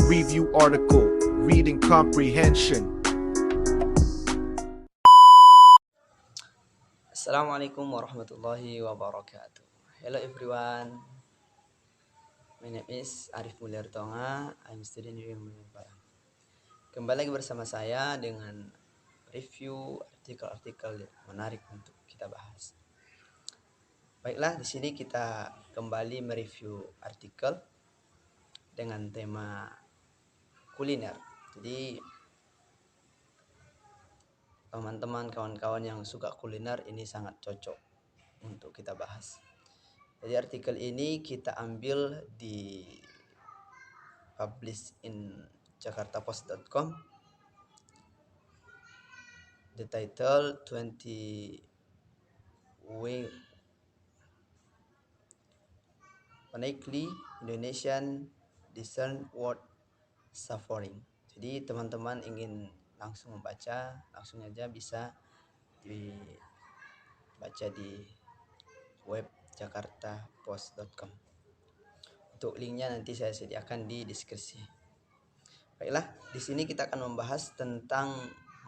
review article, reading comprehension. Assalamualaikum warahmatullahi wabarakatuh. Hello everyone, my name is Arif Mulyar Tonga. I'm student in Padang. Kembali lagi bersama saya dengan review artikel-artikel menarik untuk kita bahas. Baiklah, di sini kita kembali mereview artikel dengan tema kuliner. Jadi teman-teman, kawan-kawan yang suka kuliner ini sangat cocok untuk kita bahas. Jadi artikel ini kita ambil di publish in jakartapost.com. The title 20 Uniquely Indonesian Discern World Suffering. Jadi teman-teman ingin langsung membaca, langsung aja bisa dibaca di web jakartapost.com. Untuk linknya nanti saya sediakan di deskripsi. Baiklah, di sini kita akan membahas tentang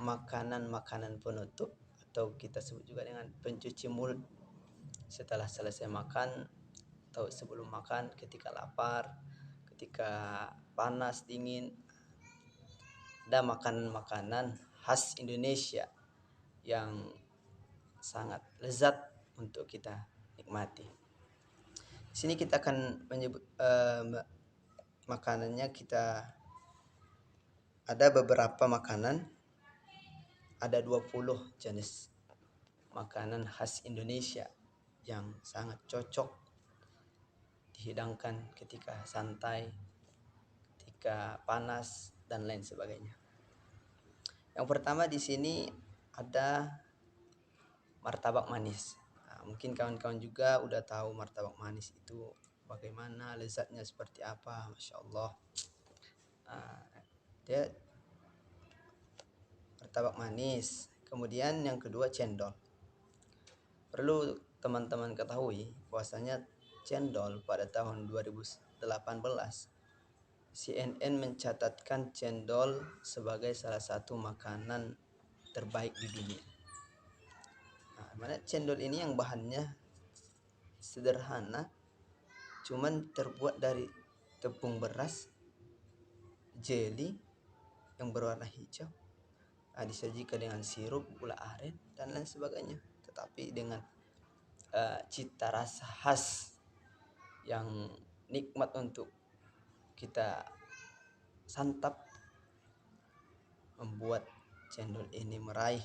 makanan-makanan penutup atau kita sebut juga dengan pencuci mulut setelah selesai makan atau sebelum makan, ketika lapar, ketika panas, dingin. Ada makanan-makanan khas Indonesia yang sangat lezat untuk kita nikmati. Di sini kita akan menyebut makanannya. Kita ada beberapa makanan, ada 20 jenis makanan khas Indonesia yang sangat cocok dihidangkan ketika santai, ketika panas dan lain sebagainya. Yang pertama di sini ada martabak manis. Mungkin kawan-kawan juga udah tahu martabak manis itu bagaimana, lezatnya seperti apa, masya Allah. Dia martabak manis. Kemudian yang kedua cendol. Perlu teman-teman ketahui bahwasanya cendol pada tahun 2018 CNN mencatatkan cendol sebagai salah satu makanan terbaik di dunia. Mana cendol ini yang bahannya sederhana, cuman terbuat dari tepung beras, jeli yang berwarna hijau, disajikan dengan sirup, gula aren dan lain sebagainya, tetapi dengan cita rasa khas yang nikmat untuk kita santap, membuat cendol ini meraih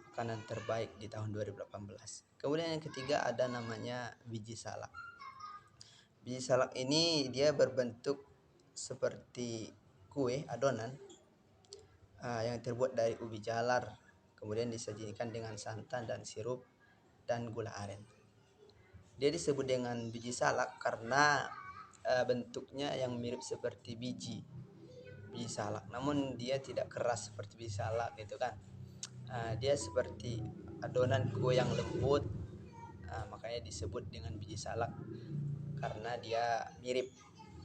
makanan terbaik di tahun 2018. Kemudian yang ketiga ada namanya biji salak. Biji salak ini dia berbentuk seperti kue adonan yang terbuat dari ubi jalar, kemudian disajikan dengan santan dan sirup dan gula aren. Dia disebut dengan biji salak karena bentuknya yang mirip seperti biji salak, namun dia tidak keras seperti biji salak gitu kan. Dia seperti adonan kue yang lembut, makanya disebut dengan biji salak karena dia mirip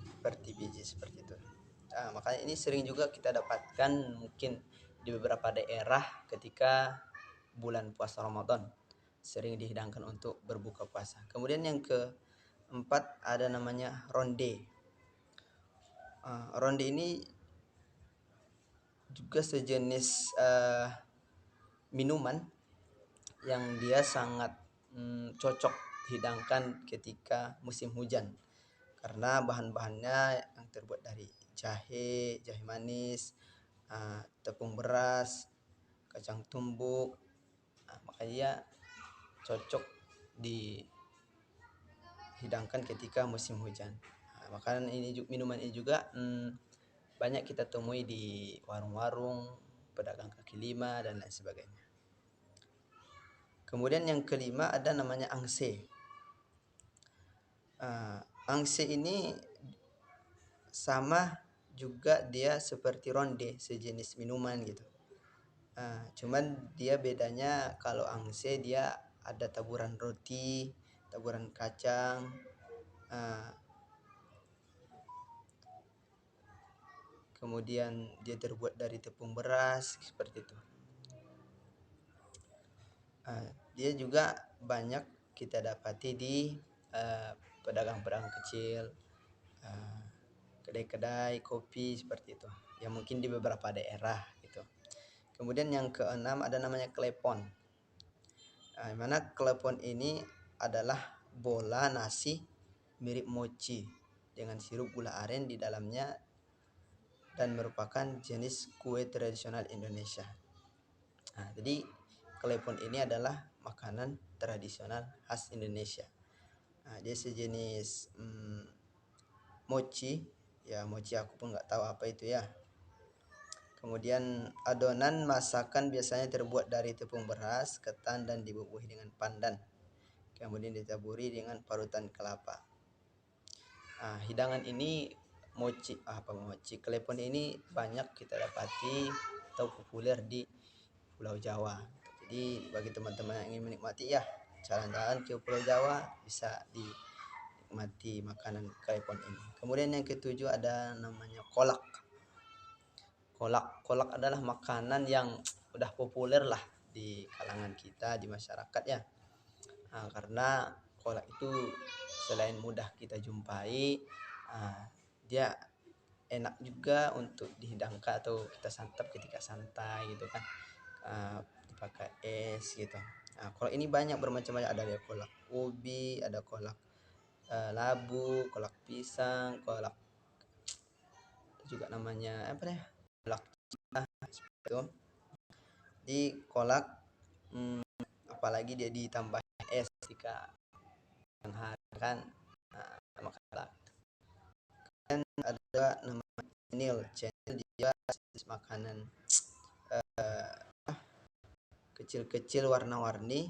seperti biji seperti itu. Makanya ini sering juga kita dapatkan mungkin di beberapa daerah ketika bulan puasa Ramadan, sering dihidangkan untuk berbuka puasa. Kemudian yang keempat ada namanya ronde. Ronde ini juga sejenis minuman yang dia sangat cocok dihidangkan ketika musim hujan karena bahan-bahannya yang terbuat dari jahe manis, tepung beras, kacang tumbuk, makanya cocok dihidangkan ketika musim hujan. Makanan ini, minuman ini juga banyak kita temui di warung-warung, pedagang kaki lima dan lain sebagainya. Kemudian yang kelima ada namanya angse. Angse ini sama juga, dia seperti ronde, sejenis minuman gitu. Cuman dia bedanya kalau angse dia ada taburan roti, taburan kacang, kemudian dia terbuat dari tepung beras seperti itu. Dia juga banyak kita dapati di pedagang-pedagang kecil, kedai-kedai kopi seperti itu, yang mungkin di beberapa daerah gitu. Kemudian yang keenam ada namanya klepon. Mana klepon ini adalah bola nasi mirip mochi dengan sirup gula aren di dalamnya dan merupakan jenis kue tradisional Indonesia. Jadi klepon ini adalah makanan tradisional khas Indonesia. Dia sejenis mochi. Ya mochi aku pun nggak tahu apa itu ya. Kemudian adonan masakan biasanya terbuat dari tepung beras, ketan, dan dibubuhi dengan pandan. Kemudian ditaburi dengan parutan kelapa. Hidangan ini mochi klepon ini banyak kita dapati atau populer di Pulau Jawa. Jadi bagi teman-teman yang ingin menikmati ya, jalan-jalan ke Pulau Jawa bisa dinikmati makanan klepon ini. Kemudian yang ketujuh ada namanya kolak. Kolak adalah makanan yang udah populer lah di kalangan kita, di masyarakat ya. Karena kolak itu selain mudah kita jumpai, dia enak juga untuk dihidangkan atau kita santap ketika santai gitu kan, pakai es gitu. Kolak ini banyak bermacam-macam, ada kolak ubi, ada kolak labu, kolak pisang, kolak juga namanya apa ya, kolak itu. Di kolak apalagi dia ditambah es ketika yang hari kan, makan kolak. Dan ada namanya cenil dia jenis makanan kecil-kecil warna-warni,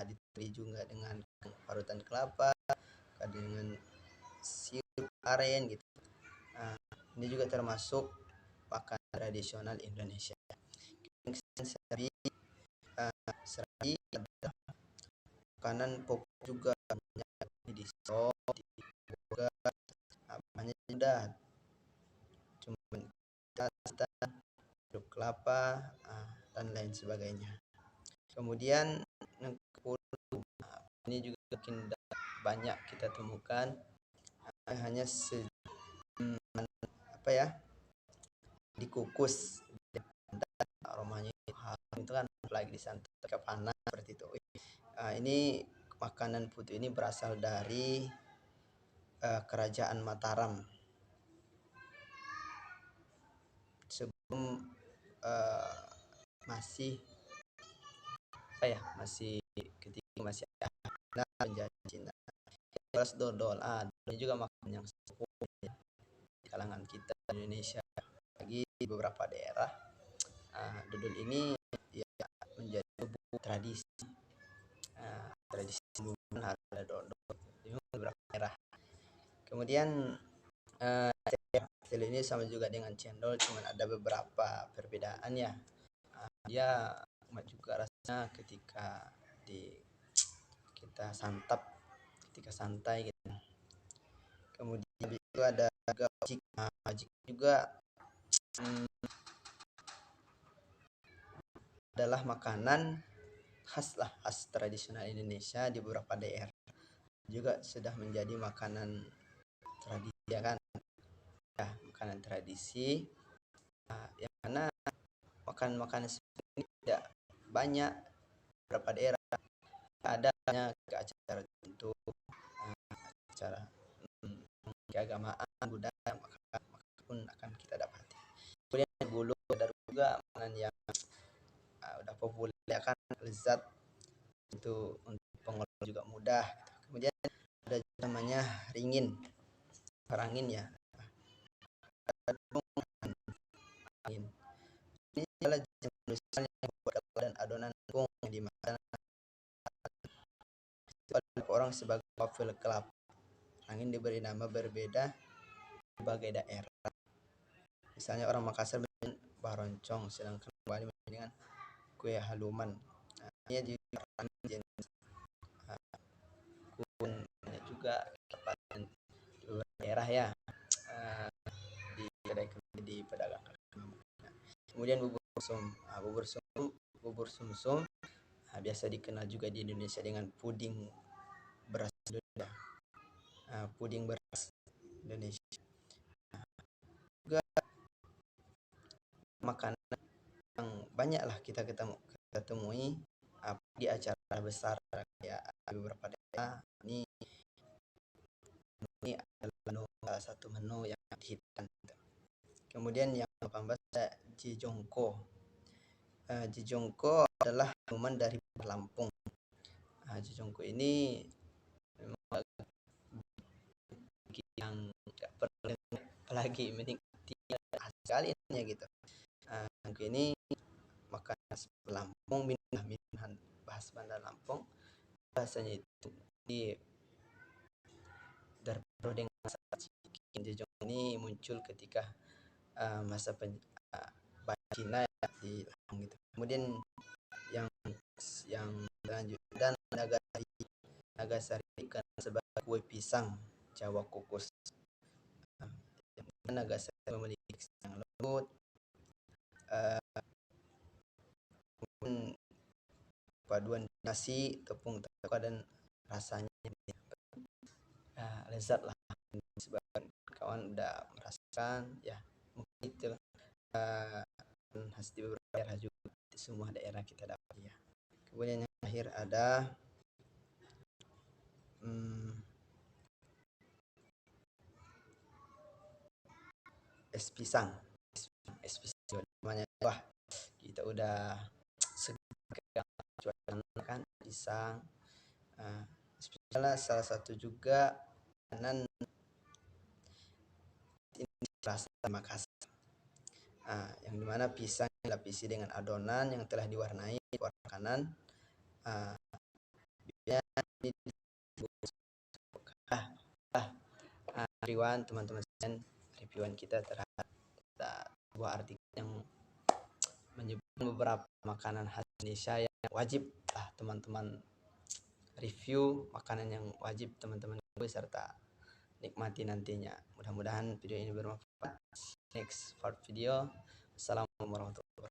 diberi juga dengan parutan kelapa, dengan sirup aren gitu. Ini juga termasuk makanan tradisional Indonesia. Serabi adalah makanan populer juga di Solo, di Bogor, banyak sudah cuma sirup kelapa dan lain sebagainya. Kemudian yang ke-10 ini juga makin banyak kita temukan, hanya dikukus dan aromanya itu kan apalagi disantap ke panas seperti itu. Ini makanan putu ini berasal dari kerajaan Mataram sebelum masih ketika masih ada penjajah Cina. Beras dodol, ini juga makanan yang populer di kalangan kita di Indonesia, bagi di beberapa daerah. Dodol ini ya menjadi sebuah tradisi bulanan harus ada dodol di beberapa daerah. Kemudian cendol ini sama juga dengan cendol, cuman ada beberapa perbedaan ya. Dia enak juga rasanya ketika kita santap ketika santai gitu. Kemudian itu ada gojik. Gojik juga adalah makanan khas tradisional Indonesia di beberapa daerah, juga sudah menjadi makanan tradisi ya kan, makanan tradisi yang mana makanan ini tidak banyak beberapa daerah, ada ke acara tertentu, acara keagamaan budaya, maka pun akan kita dapati. Kemudian bulu ada juga makanan yang udah populer ya kan, lezat itu untuk pengolah juga mudah. Kemudian ada namanya ringin ya, ini adalah jenis yang buat dan adonan tepung yang dimakan orang sebagai wafel kelapa. Angin diberi nama berbeda di berbagai daerah. Misalnya orang Makassar dengan baroncong, sedangkan Bali dengan kue haluman. Ini juga jenis kun juga di daerah ya, di kedai-kedai diperdagangkan. Kemudian bubur sum. Bubur sumsum biasa dikenal juga di Indonesia dengan puding beras Indonesia. Puding beras Indonesia. Juga makanan yang banyaklah kita temui di acara besar kayak beberapa daerah. Ini adalah salah satu menu yang dihitkan. Kemudian yang 18 ada jijongko. Jijongko adalah minuman dari Lampung. Jijongko ini memang yang nggak pernah apalagi menikmati sekali gitu. Ini makanan Lampung, minuman bahasa Bandar Lampung, bahasanya itu di dengan jijongko ini muncul ketika masa Cina di Lampung gitu. Kemudian yang selanjutnya dan Nagasari ikan sebagai kue pisang Jawa kukus. Nagasari memiliki yang lembut, paduan nasi, tepung tapioka dan rasanya lezat lah. Sebagian kawan udah merasakan ya, mungkin itu khas di beberapa daerah juga, di semua daerah kita dapat ya. Kemudian yang terakhir ada es pisang namanya. Wah, kita udah kan pisang. Es pisang salah satu juga makanan rasa Makassar. Yang dimana pisang dilapisi dengan adonan yang telah diwarnai warna kanan. Reviewan teman-teman sekalian, reviewan kita terhadap sebuah artikel yang menyebutkan beberapa makanan khas Indonesia yang wajib teman-teman review, makanan yang wajib teman-teman serta nikmati nantinya. Mudah-mudahan video ini bermanfaat. Next part video. Assalamualaikum warahmatullahi wabarakatuh.